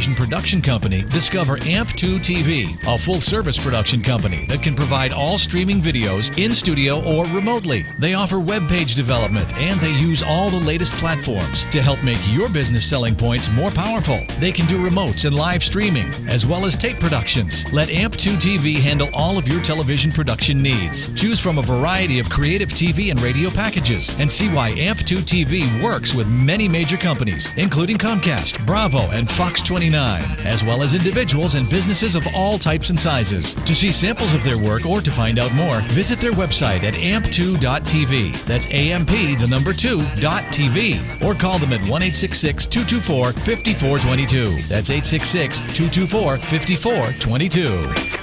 television production company, discover AMP2 TV, a full-service production company that can provide all streaming videos in studio or remotely. They offer web page development, and they use all the latest platforms to help make your business selling points more powerful. They can do remotes and live streaming, as well as tape productions. Let AMP2 TV handle all of your television production needs. Choose from a variety of creative TV and radio packages, and see why AMP2 TV works with many major companies, including Comcast, Bravo, and Fox 29, as well as individuals and businesses of all types and sizes. To see samples of their work or to find out more, visit their website at amp2.tv. That's AMP2.tv. Or call them at 1-866-224-5422. That's 866-224-5422.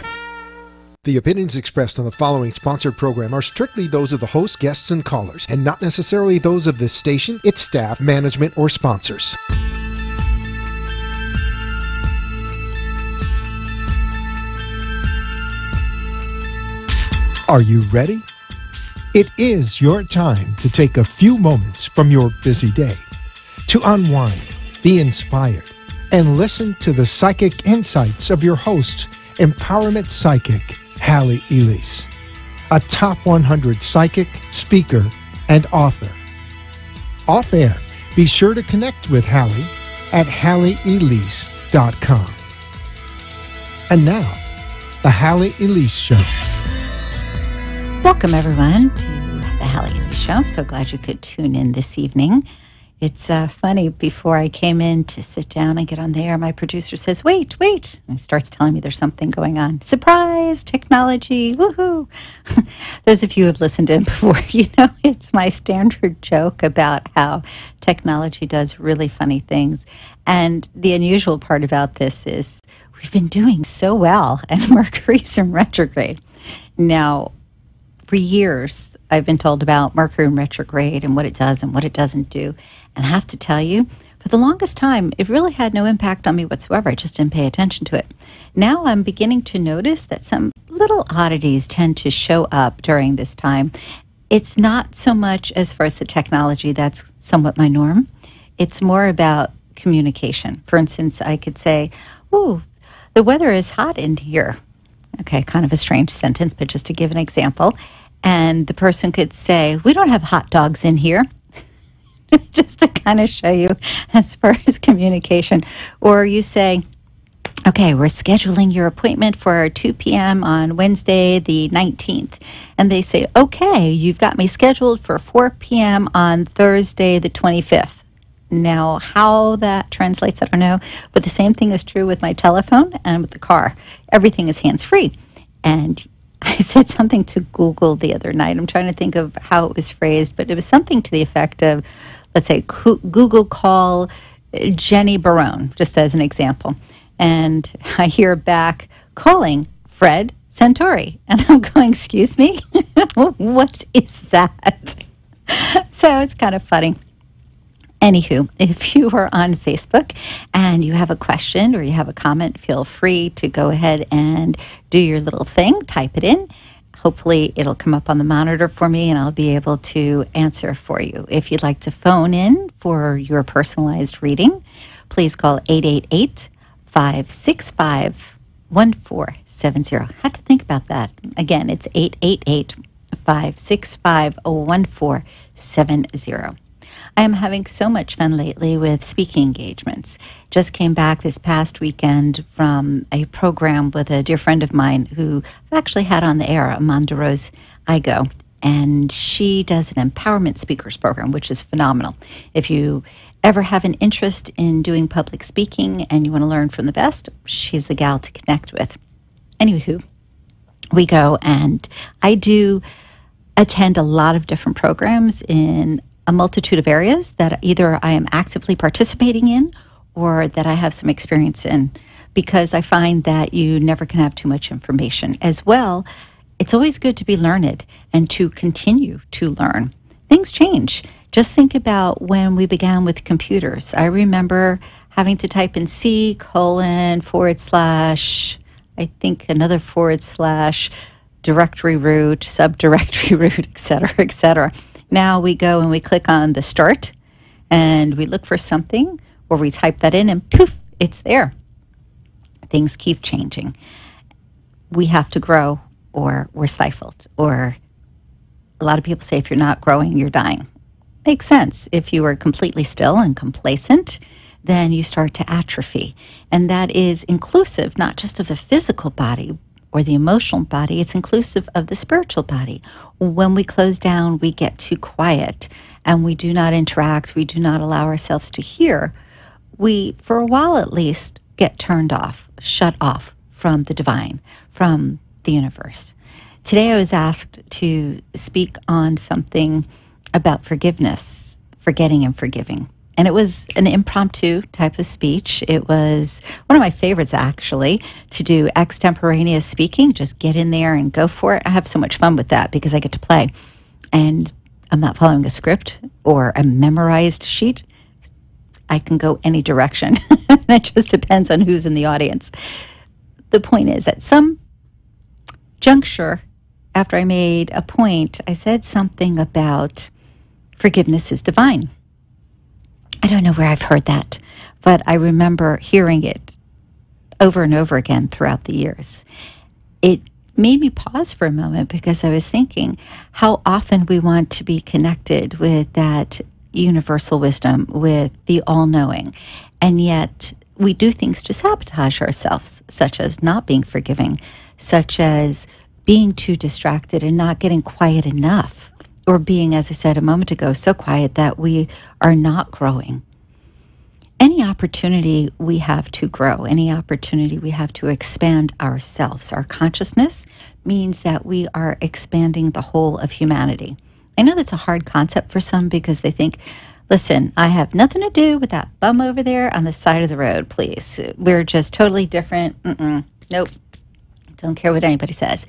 The opinions expressed on the following sponsored program are strictly those of the host, guests, and callers, and not necessarily those of this station, its staff, management, or sponsors. Are you ready? It is your time to take a few moments from your busy day to unwind, be inspired, and listen to the psychic insights of your host, empowerment psychic, Halley, Elise, a top 100 psychic, speaker, and author. Off air, be sure to connect with Halley at halleyeilise.com. And now, the Halley Elise Show. Welcome, everyone, to the Halley Elise Show. I'm so glad you could tune in this evening. It's funny, before I came in to sit down and get on the air, my producer says, wait, and he starts telling me there's something going on. Surprise, technology, woohoo. Those of you who have listened in before, you know it's my standard joke about how technology does really funny things. And the unusual part about this is we've been doing so well, and Mercury's in retrograde. Now, for years, I've been told about Mercury in retrograde and what it does and what it doesn't do. And I have to tell you, for the longest time, it really had no impact on me whatsoever. I just didn't pay attention to it. Now I'm beginning to notice that some little oddities tend to show up during this time. It's not so much as far as the technology, that's somewhat my norm. It's more about communication. For instance, I could say, ooh, the weather is hot in here. Okay, kind of a strange sentence, but just to give an example. And the person could say, we don't have hot dogs in here. Just to kind of show you as far as communication. Or you say, okay, we're scheduling your appointment for 2 p.m. on Wednesday the 19th. And they say, okay, you've got me scheduled for 4 p.m. on Thursday the 25th. Now, how that translates, I don't know. But the same thing is true with my telephone and with the car. Everything is hands-free. And I said something to Google the other night. I'm trying to think of how it was phrased, but it was something to the effect of, let's say, Google call Jenny Barone, just as an example. And I hear back, calling Fred Centauri. And I'm going, excuse me? What is that? So it's kind of funny. Anywho, if you are on Facebook and you have a question or you have a comment, feel free to go ahead and do your little thing, type it in. Hopefully it'll come up on the monitor for me and I'll be able to answer for you. If you'd like to phone in for your personalized reading, please call 888-565-1470. I had to think about that. Again, it's 888-565-1470. I am having so much fun lately with speaking engagements. Just came back this past weekend from a program with a dear friend of mine who I've actually had on the air, Amanda Rose Igo, and she does an empowerment speakers program, which is phenomenal. If you ever have an interest in doing public speaking and you want to learn from the best, she's the gal to connect with. Anywho, we go, and I do attend a lot of different programs in a multitude of areas that either I am actively participating in or that I have some experience in, because I find that you never can have too much information. As well, it's always good to be learned and to continue to learn. Things change. Just think about when we began with computers. I remember having to type in C:/ I think another / directory root, subdirectory root, et cetera, et cetera. Now we go and we click on the start and we look for something, or we type that in and poof, it's there. things keep changing. We have to grow or we're stifled. Or a lot of people say if you're not growing, you're dying. Makes sense. If you are completely still and complacent, then you start to atrophy. And that is inclusive not just of the physical body or the emotional body, it's inclusive of the spiritual body. When we close down, we get too quiet and we do not interact, we do not allow ourselves to hear. We, for a while at least, get turned off, shut off from the divine, from the universe. Today I was asked to speak on something about forgiveness, forgetting and forgiving. And it was an impromptu type of speech. It was one of my favorites, actually, to do extemporaneous speaking. Just get in there and go for it. I have so much fun with that because I get to play. And I'm not following a script or a memorized sheet. I can go any direction. It just depends on who's in the audience. The point is, at some juncture, after I made a point, I said something about forgiveness is divine. I don't know where I've heard that, but I remember hearing it over and over again throughout the years. It made me pause for a moment because I was thinking how often we want to be connected with that universal wisdom, with the all-knowing, and yet we do things to sabotage ourselves, such as not being forgiving, such as being too distracted and not getting quiet enough. Or being, as I said a moment ago, so quiet that we are not growing. Any opportunity we have to grow, any opportunity we have to expand ourselves, our consciousness, means that we are expanding the whole of humanity. I know that's a hard concept for some because they think, listen, I have nothing to do with that bum over there on the side of the road, please. We're just totally different. Nope. Don't care what anybody says.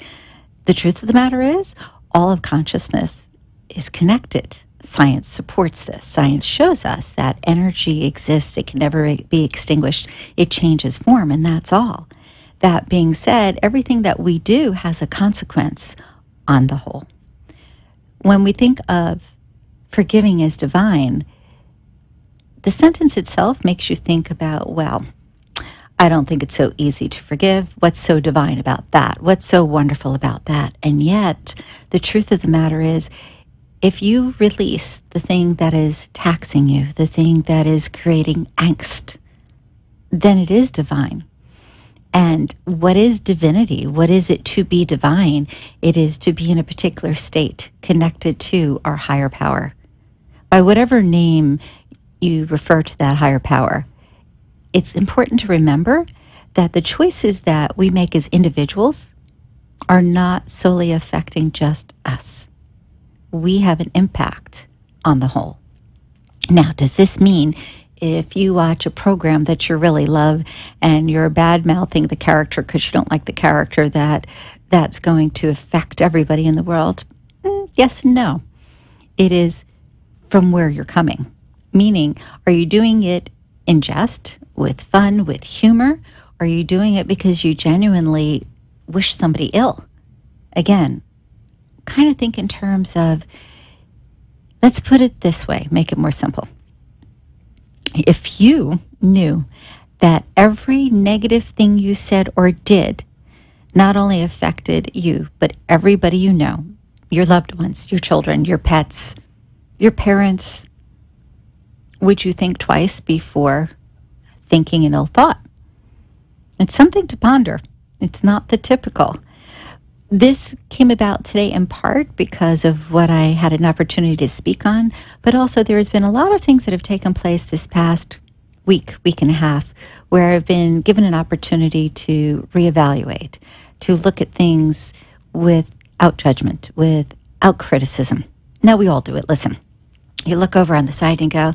The truth of the matter is, all of consciousness is connected. Science supports this. Science shows us that energy exists. It can never be extinguished. It changes form, and that's all. That being said, everything that we do has a consequence on the whole. When we think of forgiving as divine, the sentence itself makes you think about, well, I don't think it's so easy to forgive. What's so divine about that? What's so wonderful about that? And yet, the truth of the matter is, if you release the thing that is taxing you, the thing that is creating angst, then it is divine. And what is divinity? What is it to be divine? It is to be in a particular state connected to our higher power. By whatever name you refer to that higher power, it's important to remember that the choices that we make as individuals are not solely affecting just us. We have an impact on the whole. Now, does this mean if you watch a program that you really love and you're bad-mouthing the character because you don't like the character, that's going to affect everybody in the world? Yes and no. It is from where you're coming. Meaning, are you doing it in jest, with fun, with humor? Or are you doing it because you genuinely wish somebody ill? Again, kind of think in terms of, let's put it this way, make it more simple. If you knew that every negative thing you said or did not only affected you, but everybody you know, your loved ones, your children, your pets, your parents, would you think twice before thinking an ill thought? It's something to ponder. It's not the typical. This came about today in part because of what I had an opportunity to speak on, but also there has been a lot of things that have taken place this past week and a half, where I've been given an opportunity to reevaluate, to look at things without judgment, without criticism. Now, we all do it. Listen, you look over on the side and go,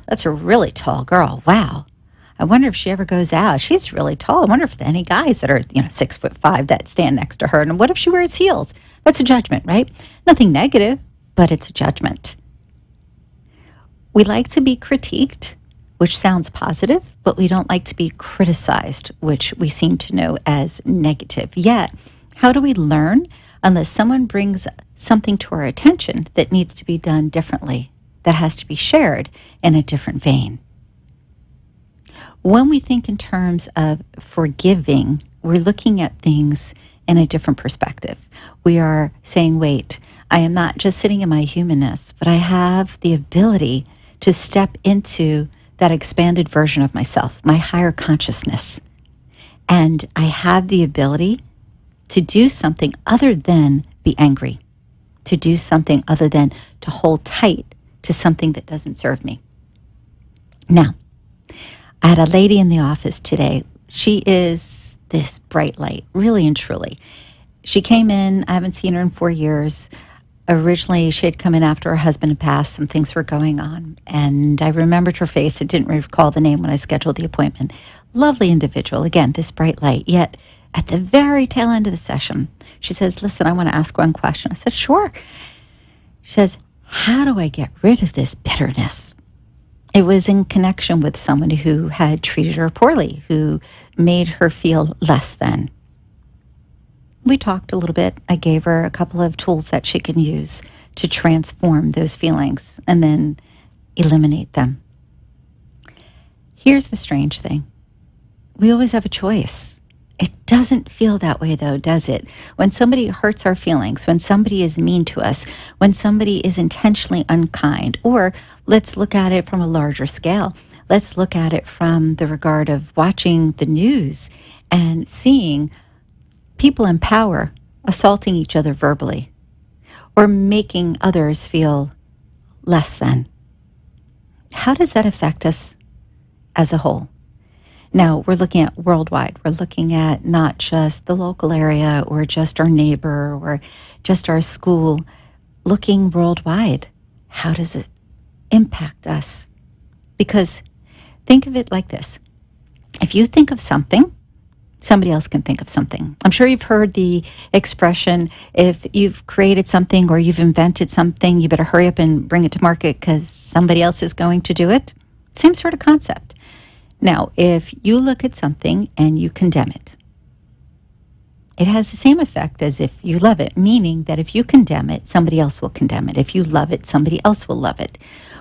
that's a really tall girl. Wow. I wonder if she ever goes out. She's really tall. I wonder if there are any guys that are, 6'5" that stand next to her. And what if she wears heels? That's a judgment, right? Nothing negative, but it's a judgment. We like to be critiqued, which sounds positive, but we don't like to be criticized, which we seem to know as negative. Yet, how do we learn unless someone brings something to our attention that needs to be done differently, that has to be shared in a different vein? When we think in terms of forgiving, we're looking at things in a different perspective. We are saying, wait, I am not just sitting in my humanness, but I have the ability to step into that expanded version of myself, my higher consciousness. And I have the ability to do something other than be angry, to do something other than to hold tight to something that doesn't serve me. Now, I had a lady in the office today. She is this bright light, really and truly. She came in, I haven't seen her in 4 years. Originally, she had come in after her husband had passed. Some things were going on. And I remembered her face. I didn't recall the name when I scheduled the appointment. Lovely individual. Again, this bright light. Yet, at the very tail end of the session, she says, listen, I want to ask one question. I said, sure. She says, how do I get rid of this bitterness? It was in connection with someone who had treated her poorly, who made her feel less than. We talked a little bit. I gave her a couple of tools that she can use to transform those feelings and then eliminate them. Here's the strange thing. We always have a choice. It doesn't feel that way, though, does it? When somebody hurts our feelings, when somebody is mean to us, when somebody is intentionally unkind, or let's look at it from a larger scale. Let's look at it from the regard of watching the news and seeing people in power assaulting each other verbally or making others feel less than. How does that affect us as a whole? Now, we're looking at worldwide. We're looking at not just the local area or just our neighbor or just our school. Looking worldwide, how does it impact us? Because think of it like this. If you think of something, somebody else can think of something. I'm sure you've heard the expression, if you've created something or you've invented something, you better hurry up and bring it to market because somebody else is going to do it. Same sort of concept. Now, if you look at something and you condemn it, it has the same effect as if you love it, meaning that if you condemn it, somebody else will condemn it. If you love it, somebody else will love it.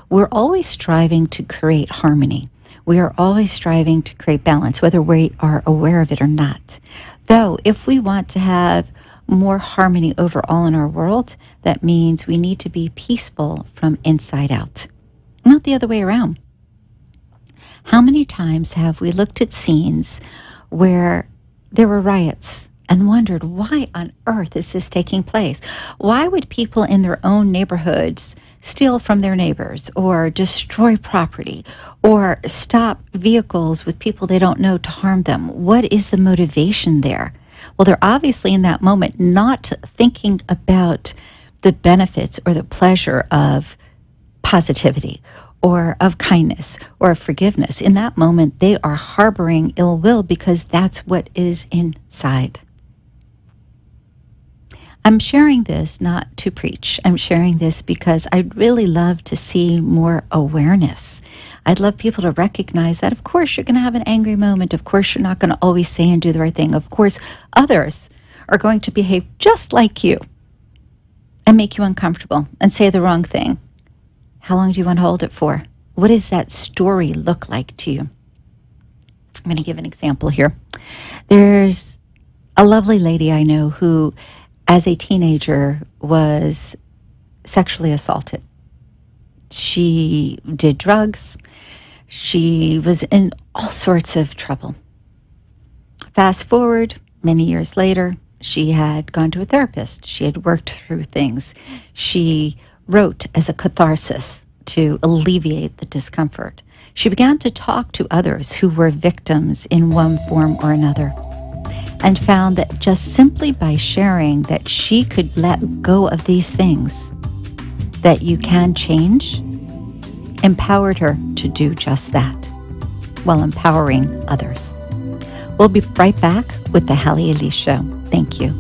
We're always striving to create harmony. We are always striving to create balance, whether we are aware of it or not. Though, if we want to have more harmony overall in our world, that means we need to be peaceful from inside out, not the other way around. How many times have we looked at scenes where there were riots and wondered, why on earth is this taking place? Why would people in their own neighborhoods steal from their neighbors or destroy property or stop vehicles with people they don't know to harm them? What is the motivation there? Well, they're obviously in that moment not thinking about the benefits or the pleasure of positivity or of kindness or of forgiveness. In that moment, they are harboring ill will because that's what is inside. I'm sharing this not to preach. I'm sharing this because I'd really love to see more awareness. I'd love people to recognize that, of course, you're going to have an angry moment. Of course, you're not going to always say and do the right thing. Of course, others are going to behave just like you and make you uncomfortable and say the wrong thing. How long do you want to hold it for? What does that story look like to you? I'm going to give an example here. There's a lovely lady I know who, as a teenager, was sexually assaulted. She did drugs. She was in all sorts of trouble. Fast forward, many years later, she had gone to a therapist. She had worked through things. She wrote as a catharsis to alleviate the discomfort. She began to talk to others who were victims in one form or another, and found that just simply by sharing that she could let go of these things, that you can change, empowered her to do just that, while empowering others. We'll be right back with the Halley Elise Show. Thank you.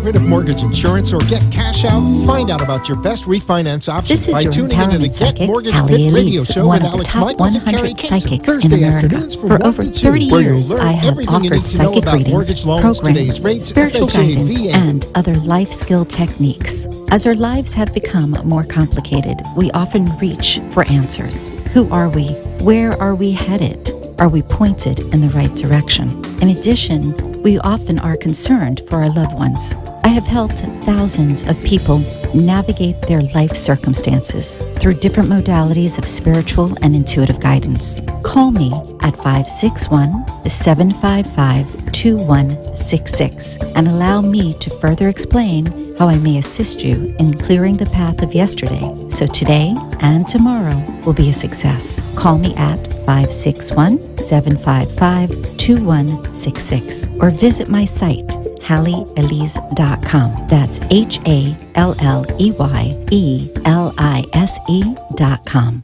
rid of mortgage insurance or get cash out? Find out about your best refinance options by tuning into the Get Mortgage Fit radio show with Alex Michaels and Carrie Kasem. Thursday afternoons from 1 to 2, where you'll learn I have everything you need offered to know psychic about readings, mortgage loans, today's programs, rates, spiritual FHA, guidance, VA. and other life skill techniques. As our lives have become more complicated, we often reach for answers. Who are we? Where are we headed? Are we pointed in the right direction? In addition, we often are concerned for our loved ones. I have helped thousands of people navigate their life circumstances through different modalities of spiritual and intuitive guidance. Call me at 561-755-2166 and allow me to further explain how I may assist you in clearing the path of yesterday so today and tomorrow will be a success. Call me at 561-755-2166 or visit my site, HalleyElise.com. That's HalleyElise.com.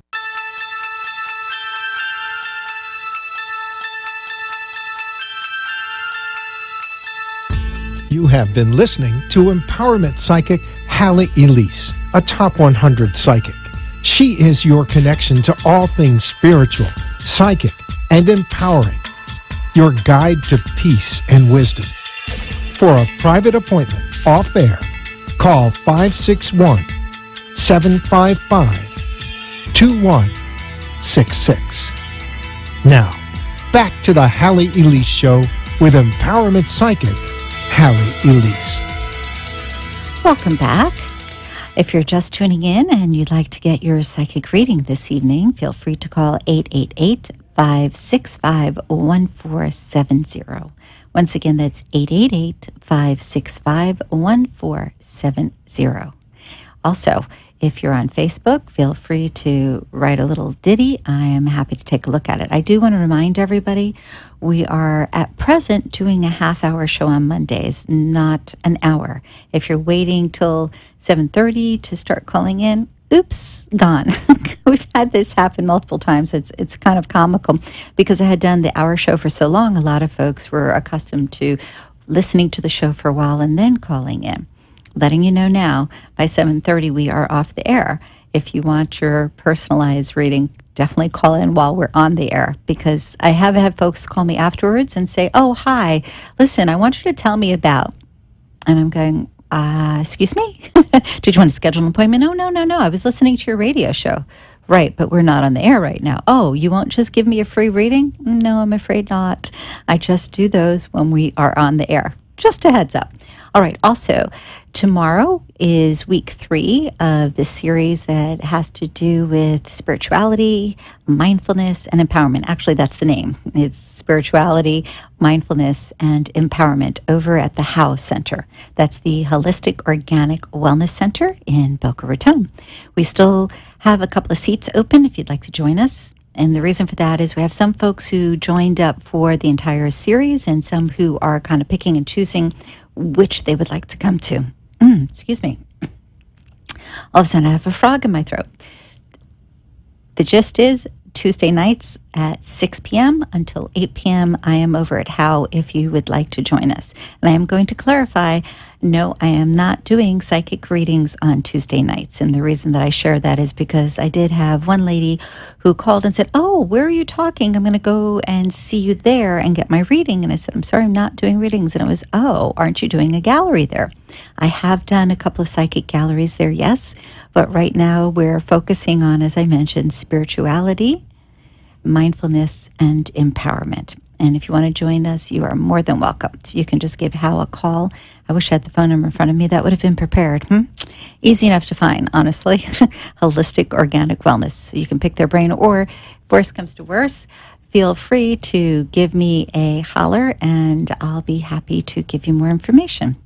You have been listening to Empowerment Psychic Halley Elise, a top 100 psychic. She is your connection to all things spiritual, psychic, and empowering. Your guide to peace and wisdom. For a private appointment off air, call 561-755-2166. Now, back to the Halley Elise Show with Empowerment Psychic Halley Elise. Welcome back. If you're just tuning in and you'd like to get your psychic reading this evening, feel free to call 888-565-1470. Once again, that's 888-565-1470. Also, if you're on Facebook, feel free to write a little ditty. I am happy to take a look at it. I do want to remind everybody, we are at present doing a half-hour show on Mondays, not an hour. If you're waiting till 7:30 to start calling in, oops, gone. We've had this happen multiple times. It's kind of comical because I had done the hour show for so long. A lot of folks were accustomed to listening to the show for a while and then calling in. Letting you know now, by 7:30 we are off the air. If you want your personalized reading, definitely call in while we're on the air, because I have had folks call me afterwards and say, oh, hi, listen, I want you to tell me about, and I'm going, excuse me? Did you want to schedule an appointment? No. I was listening to your radio show. Right, but we're not on the air right now. Oh, you won't just give me a free reading? No, I'm afraid not. I just do those when we are on the air. Just a heads up. All right, also, tomorrow is week 3 of this series that has to do with spirituality, mindfulness, and empowerment. Actually, that's the name. It's Spirituality, Mindfulness, and Empowerment over at the Howe Center. That's the Holistic Organic Wellness Center in Boca Raton. We still have a couple of seats open if you'd like to join us. And the reason for that is we have some folks who joined up for the entire series and some who are kind of picking and choosing which they would like to come to. Excuse me. All of a sudden I have a frog in my throat. The gist is Tuesday nights at 6 p.m. until 8 p.m. I am over at Howe if you would like to join us. And I am going to clarify, no, I am not doing psychic readings on Tuesday nights. And the reason that I share that is because I did have one lady who called and said, oh, where are you talking? I'm going to go and see you there and get my reading. And I said, I'm sorry, I'm not doing readings. And it was, oh, aren't you doing a gallery there? I have done a couple of psychic galleries there, yes. But right now we're focusing on, as I mentioned, spirituality, mindfulness, and empowerment. And if you want to join us, you are more than welcome. So you can just give Hal a call. I wish I had the phone number in front of me. That would have been prepared. Easy enough to find, honestly. Holistic Organic Wellness. So you can pick their brain, or if worse comes to worse, feel free to give me a holler and I'll be happy to give you more information.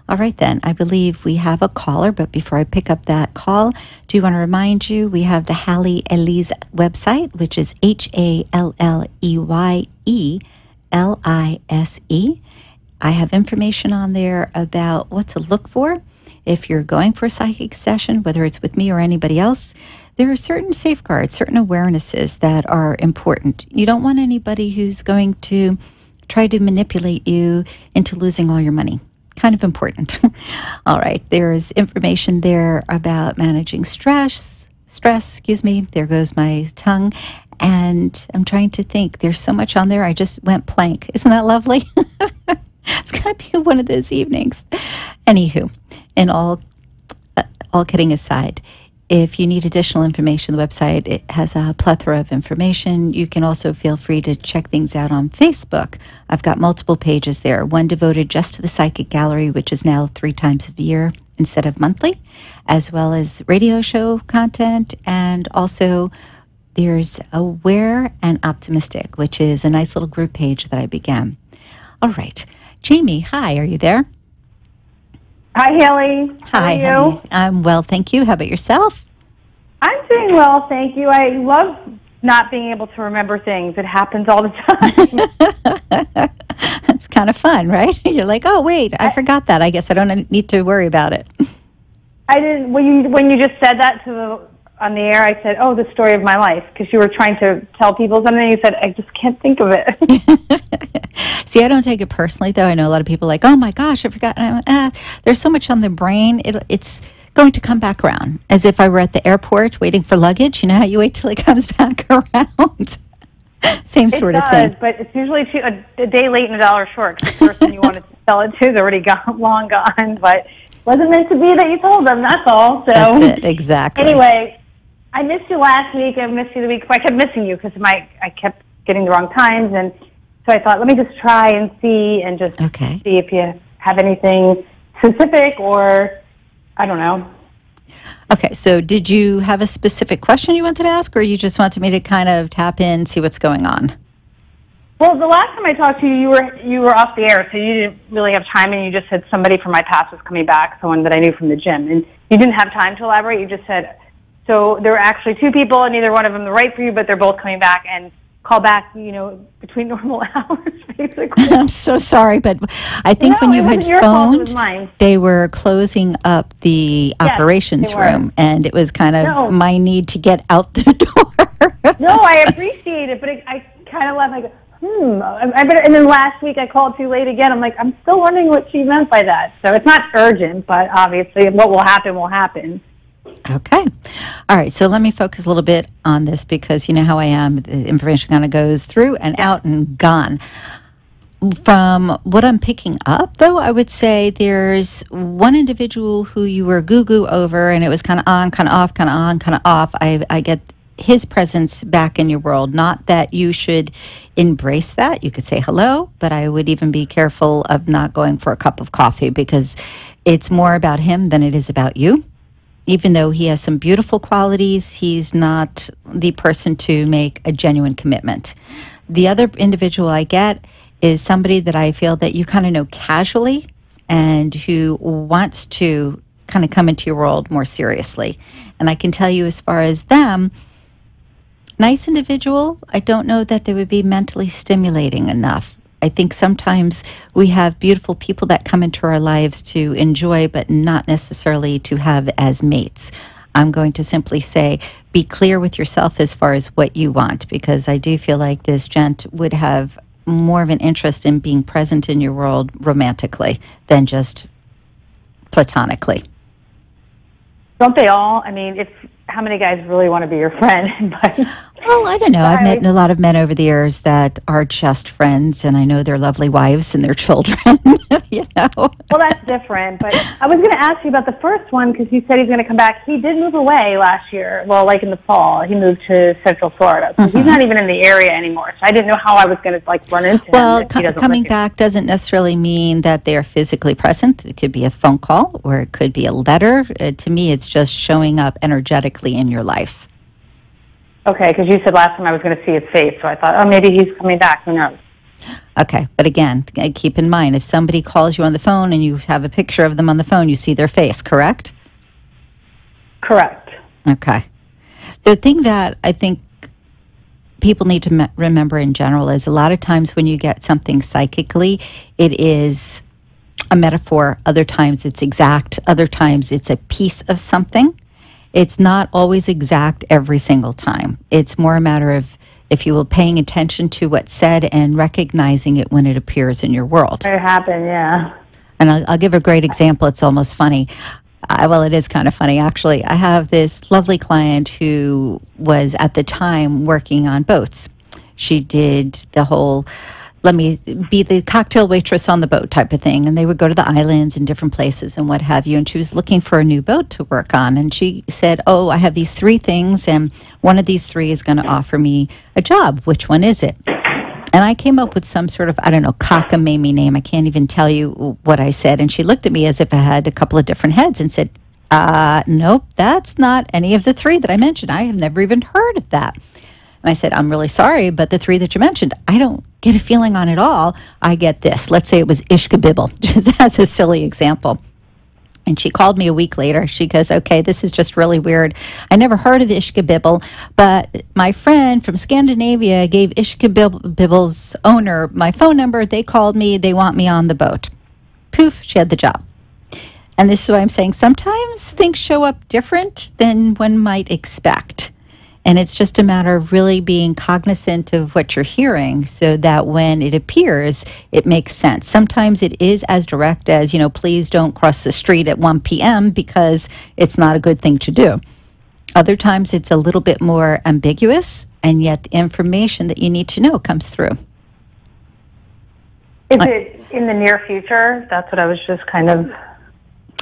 All right, then. I believe we have a caller, but before I pick up that call, do want to remind you we have the Halley Elise website, which is HalleyElise. I have information on there about what to look for if you're going for a psychic session, whether it's with me or anybody else. There are certain safeguards, certain awarenesses that are important. You don't want anybody who's going to try to manipulate you into losing all your money. kind of important. All right. There's information there about managing stress, excuse me. There goes my tongue. And I'm trying to think. There's so much on there. I just went blank. Isn't that lovely? It's going to be one of those evenings. Anywho, and all kidding aside, if you need additional information, the website, it has a plethora of information. You can also feel free to check things out on Facebook. I've got multiple pages there, one devoted just to the Psychic Gallery, which is now 3 times a year instead of monthly, as well as radio show content. And also there's Aware and Optimistic, which is a nice little group page that I began. All right. Jamie, hi, are you there? Hi, Haley. How are you? Honey. I'm well, thank you. How about yourself? I'm doing well, thank you. I love not being able to remember things. It happens all the time. It's kind of fun, right? You're like, oh, wait, I forgot that. I guess I don't need to worry about it. I didn't. When you just said that on the air, I said, "Oh, the story of my life," because you were trying to tell people something. You said, "I just can't think of it." See, I don't take it personally, though. I know a lot of people are like, oh, my gosh, I forgot. And there's so much on the brain. It's going to come back around, as if I were at the airport waiting for luggage. You know how you wait till it comes back around? Same sort of thing. But it's usually a day late and $1 short, because the person you wanted to sell it to is already long gone. But it wasn't meant to be that you told them, that's all. So that's it, exactly. Anyway, I missed you last week. I missed you the week before. I kept missing you because I kept getting the wrong times, and so I thought, let me just try and see see if you have anything specific, or I don't know. Okay, so did you have a specific question you wanted to ask, or you just wanted me to kind of tap in, see what's going on? Well, the last time I talked to you, you were off the air, so you didn't really have time, and you just said somebody from my past was coming back, someone that I knew from the gym, and you didn't have time to elaborate. You just said, so there were actually 2 people, and neither one of them the right for you, but they're both coming back, and call back, between normal hours, basically. I'm so sorry, but I think when you had phoned, they were closing up the operations room, and it was kind of my need to get out the door. No, I appreciate it, but I kind of left, like, and then last week I called too late again. I'm like, I'm still wondering what she meant by that. So it's not urgent, but obviously what will happen will happen. Okay. All right. So let me focus a little bit on this, because you know how I am. The information kind of goes through and out and gone. From what I'm picking up, though, I would say there's one individual who you were goo-goo over, and it was kind of on, kind of off, kind of on, kind of off. I get his presence back in your world. Not that you should embrace that. You could say hello, but I would even be careful of not going for a cup of coffee, because it's more about him than it is about you. Even though he has some beautiful qualities, he's not the person to make a genuine commitment. The other individual I get is somebody that I feel that you kind of know casually, and who wants to kind of come into your world more seriously. And I can tell you, as far as them, nice individual, I don't know that they would be mentally stimulating enough. I think sometimes we have beautiful people that come into our lives to enjoy, but not necessarily to have as mates. I'm going to simply say, be clear with yourself as far as what you want, because I do feel like this gent would have more of an interest in being present in your world romantically than just platonically. Don't they all? I mean, how many guys really want to be your friend? Well, I don't know. I've met a lot of men over the years that are just friends, and I know their lovely wives and their children, Well, that's different. But I was going to ask you about the first one, because you said he's going to come back. He did move away last year, well, like in the fall. He moved to Central Florida. So he's not even in the area anymore. So I didn't know how I was going to, run into him. Well, coming back doesn't necessarily mean that they are physically present. It could be a phone call, or it could be a letter. To me, it's just showing up energetically in your life. Okay, because you said last time I was going to see his face, so I thought, oh, maybe he's coming back. Who knows? Okay, but again, keep in mind, if somebody calls you on the phone and you have a picture of them on the phone, you see their face, correct? Correct. Okay. The thing that I think people need to remember in general is, a lot of times when you get something psychically, it is a metaphor. Other times it's exact. Other times it's a piece of something. It's not always exact every single time. It's more a matter of, if you will, paying attention to what's said and recognizing it when it appears in your world. It happened, yeah. And I'll give a great example. It's almost funny. Well, it is kind of funny, actually. I have this lovely client who was at the time working on boats. She did the whole, let me be the cocktail waitress on the boat type of thing. And they would go to the islands and different places and what have you. And she was looking for a new boat to work on. And she said, oh, I have these 3 things, and one of these 3 is going to offer me a job. Which one is it? And I came up with some sort of, I don't know, cockamamie name. I can't even tell you what I said. And she looked at me as if I had a couple of different heads and said, nope, that's not any of the 3 that I mentioned. I have never even heard of that. And I said, I'm really sorry, but the 3 that you mentioned, I don't get a feeling on at all. I get this. Let's say it was Ishkabibble, just as a silly example. And she called me a week later. She goes, okay, this is just really weird. I never heard of Ishkabibble, but my friend from Scandinavia gave Ishkabibble's owner my phone number. They called me. They want me on the boat. Poof, she had the job. And this is why I'm saying sometimes things show up different than one might expect. And it's just a matter of really being cognizant of what you're hearing so that when it appears, it makes sense. Sometimes it is as direct as, please don't cross the street at 1 p.m. because it's not a good thing to do. Other times it's a little bit more ambiguous, and yet the information that you need to know comes through. Is it in the near future? That's what I was just kind of...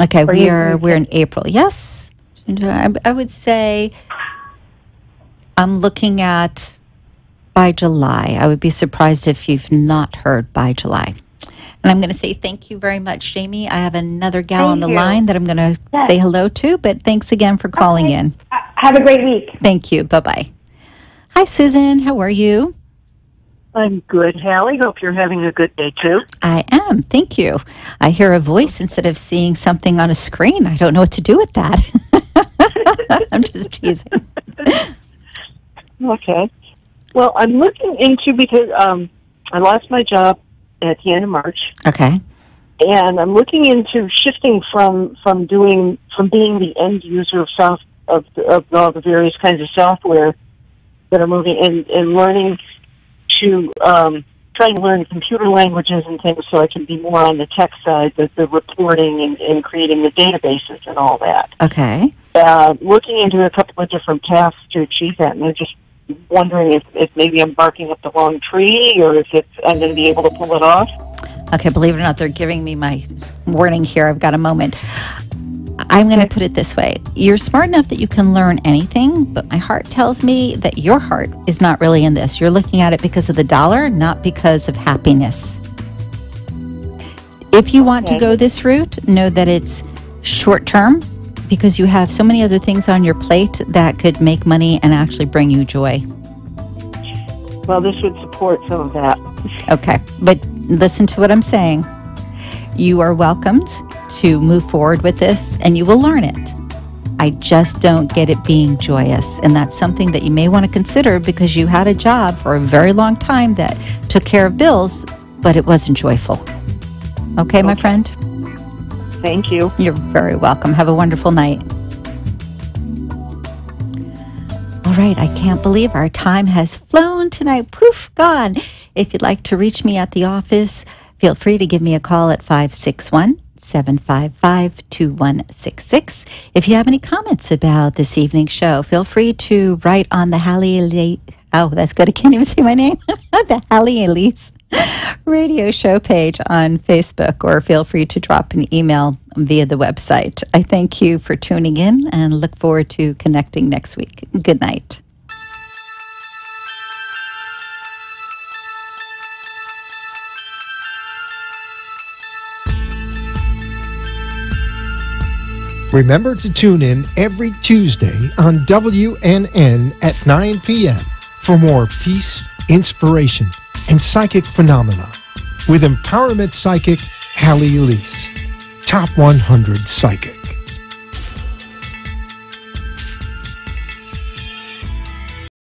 Okay, we're in April. Yes. I would say... I'm looking at by July. I would be surprised if you've not heard by July. And I'm going to say thank you very much, Jamie. I have another gal on the line that I'm going to say hello to, but thanks again for calling in. Have a great week. Thank you. Bye-bye. Hi, Susan. How are you? I'm good, Halley. Hope you're having a good day, too. I am. Thank you. I hear a voice instead of seeing something on a screen. I don't know what to do with that. I'm just teasing. Okay. Well, I'm looking into, because I lost my job at the end of March. Okay. And I'm looking into shifting from being the end user of all the various kinds of software that are moving and learning to trying to learn computer languages and things so I can be more on the tech side, the reporting and creating the databases and all that. Okay. Looking into a couple of different paths to achieve that, and I'm just wondering if maybe I'm barking up the wrong tree or if I'm going to be able to pull it off. Okay, believe it or not, they're giving me my warning here. I've got a moment. I'm going to put it this way. You're smart enough that you can learn anything, but my heart tells me that your heart is not really in this. You're looking at it because of the dollar, not because of happiness. If you want to go this route, know that it's short term because you have so many other things on your plate that could make money and actually bring you joy. Well, this would support some of that. Okay, but listen to what I'm saying. You are welcomed to move forward with this, and you will learn it. I just don't get it being joyous, and that's something that you may want to consider because you had a job for a very long time that took care of bills, but it wasn't joyful. Okay, my friend? Thank you. You're very welcome. Have a wonderful night. All right, I can't believe our time has flown tonight. Poof, gone. If you'd like to reach me at the office, feel free to give me a call at 561-755-2166. If you have any comments about this evening's show, feel free to write on the Halley. Oh, that's good. I can't even say my name. The Halley Elise radio show page on Facebook, or feel free to drop an email via the website. I thank you for tuning in and look forward to connecting next week. Good night. Remember to tune in every Tuesday on WNN at 9 p.m. for more peace, inspiration, and psychic phenomena with empowerment psychic Halley Elise, Top 100 Psychic.